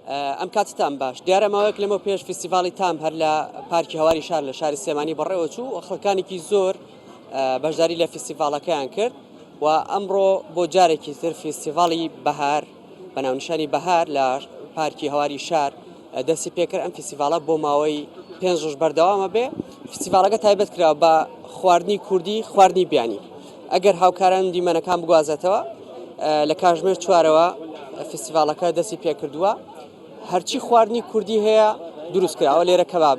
ئەم کاتتان باش دیارەماوەیەک لەمە پێش فستیڤاڵی تام هەر لە پارکی هەواری شار لە شاری سلێمانی بەڕێوە چوو و خەڵکانێکی زۆر بەشداری لە فستیڤاڵەکەیان کرد و ئەمڕۆ بۆ جارێکی تر فستیڤاڵی بەهار بە ناونیشانی بەهار لە پارکی هەواری شار دەستی پێکرد. ئەم فستیڤاڵە بۆ ماوەی 5 ڕۆژ بەردەوامە بێ. فستیڤاڵەکە تایبەت کراوە بە خواردنی کوردی، خواردنی بیانی. ئەگەر هاوکاران دیمەنەکان بگوازێتەوە لە کاتژمێر 4ەوە فستیڤاڵەکە دەستی پێکردووە. هەرچی خواردنی کوردی هەیە دروست کراوە لێرە کەباب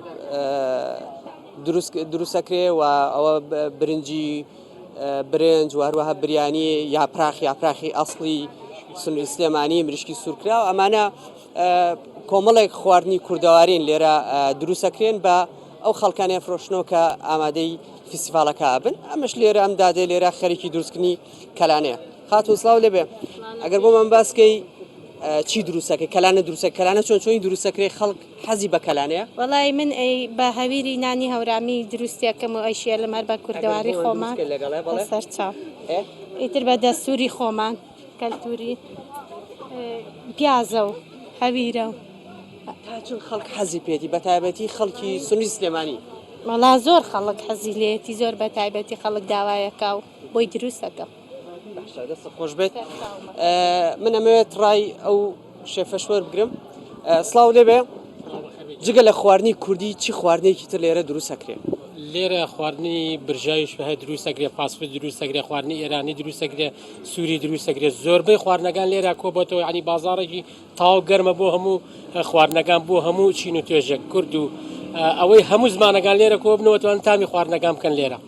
دروستەکرێ و ئەوە برنجی برنج و هەروەها بریانی یاپراخی ئەسڵی سنووری سلێمانی مریشکی سوورکرا و ئەمانە کۆمەڵێک خواردنی کوردەوارین لێرە دروستەکرێن بە ئەو خەڵکانیان فرۆشتنەوە کە ئامادەی فستیڤاڵەکە بن. ئەمەش لێرە ئەم دادێ لێرە خەریکی دروستکردنی کەلانەیە. خاتون سڵاو لێبێ. ئەگەر بۆمان باسکەی چی دروستەکەی کەلانە دروستەکە کەلانە چۆن دروستەکەی خەڵک حەزی بە کەلانەیە؟ وەڵای من بە هەویری نانی هەورامی دروستیەکەم و ئەیشیە لەمەر بە کوردەواری خۆمان سەرچاو ئیتر بە دەستوری خۆمان کەلتوری پیازە و هەویرە و چون خەڵک حەزی پێێتی بە تایبەتی خەڵکی سنووری سلێمانی وەڵا زۆر خەڵک حەزی لێتی زۆر بە تایبەتی خەڵک داوایەکە و بۆی دروستەکە. دەست خۆش بێت. من ئەمەوێت ڕای ئەو شێفەشوەر بگرم. سڵاو لێبێ. جگە لە خواردنی کوردی چی خواردنێکی تر لێرە دروستەکرێت؟ لێرە خواردنی برژاویش هەیە دروستەکرێت، پاسفود دروستەکرێت، خواردنی ئێرانی دروستەکرێت، سووری دروستەکرێت. زۆربەی خواردنەکان لێرە کۆبەتەوە ینی بازاڕێکی تاو گەرمە بۆ هەموو خواردنەکان بۆ هەموو چین و توێژە کورد و ئەوەی هەموو زمانەکان لێرە کۆ بنەوەتوان تامی خواردنەکان بکەن لێرە.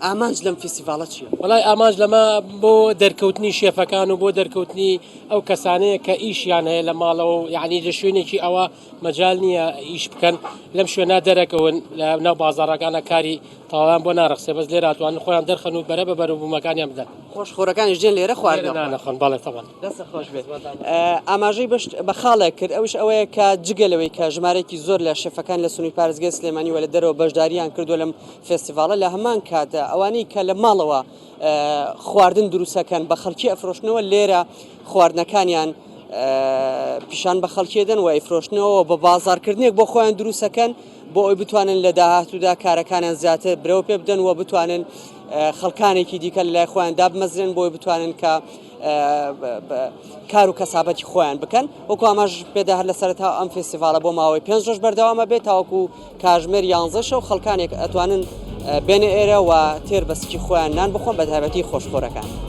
ئامانج لەم فستیڤاڵە چییە؟ وڵای ئامانج لەمە بۆ دەرکەوتنی شێفەکان و بۆ دەرکەوتنی ئەو کەسانەیە کە ئیشیان هەیە لە ماڵەوە و یعنی لە شوێنێکی ئەوە مەجال نییە ئیش بکەن لەم شوێنە دەرەکەون لە ناو بازاڕەکانە کاری تاوان بۆ ناڕخسێ بەس لێرە ئەتوانن خۆیان دەرخەن و بەرە بەبەر و بوومەکانیان بدەن. خۆشخۆرەکانیش دێن لێرە خواردنەوە ناخۆن باڵێ تەمان. دەستە خۆش بێت. ئاماژەی بە خاڵێک کرد ئەوش ئەوەیە کە جگەلەوەی کە ژمارەی زۆر لە شێفەکان لە سنووری پارێزگای سلێمانی وە لە دەرەوە بەشداریان کردو لەم فستیڤاڵە لە هەمان کاتە ئەوانەی کە لە ماڵەوە خواردن دروستەکەن بە خەڵکی ئەفرۆشتنەوە لێرە خواردنەکانیان پیشان بە خەڵکێدەن و ئەیفرۆشتنەوە بە بازارکردنێک بۆ خۆیان دروستەکەن بۆ ئەوی بتوانن لە داهاتوودا کارەکانیان زیاتر برەوە پێ بدەن و بتوانن خەڵکانێکی دیکە لە لای خۆیان دابمەزرێن بۆی بتوانن کە کار و کەسابەتی خۆیان بکەن. وەکو ئاماژ پێدا هەر لە سەرەتا ئەم فستیڤاڵە بۆ ماوەی 5 ڕۆژ بەردەوامە بێت تاوەکو کاتژمێر 11 و خەڵکانێک ئەتوانن بێنە ئێرە و تێر بەسکی خۆیان نان بخۆن بە تایبەتی خۆشخۆرەکان.